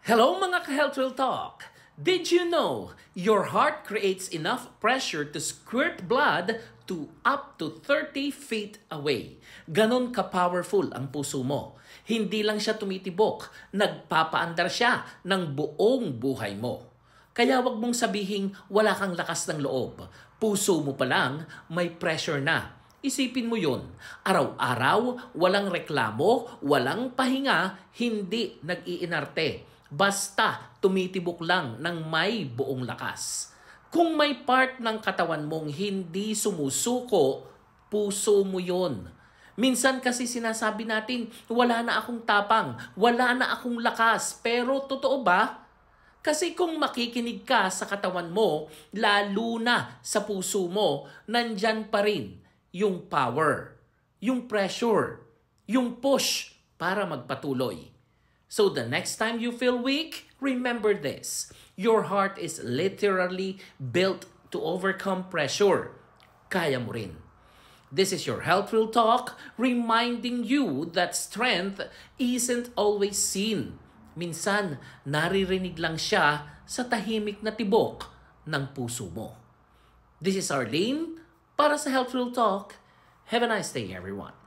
Hello mga ka-Health Real Talk! Did you know your heart creates enough pressure to squirt blood to up to 30 feet away? Ganon ka-powerful ang puso mo. Hindi lang siya tumitibok, nagpapaandar siya ng buong buhay mo. Kaya wag mong sabihing wala kang lakas ng loob. Puso mo pa lang may pressure na. Isipin mo yun. Araw-araw, walang reklamo, walang pahinga, hindi nag-iinarte. Basta tumitibok lang ng may buong lakas. Kung may part ng katawan mong hindi sumusuko, puso mo yun. Minsan kasi sinasabi natin, wala na akong tapang, wala na akong lakas. Pero totoo ba? Kasi kung makikinig ka sa katawan mo, lalo na sa puso mo, nandyan pa rin yung power, yung pressure, yung push para magpatuloy. So the next time you feel weak, remember this. Your heart is literally built to overcome pressure. Kaya mo rin. This is your Health Real Talk, reminding you that strength isn't always seen. Minsan, naririnig lang siya sa tahimik na tibok ng puso mo. This is Arlene para sa Health Real Talk. Have a nice day, everyone.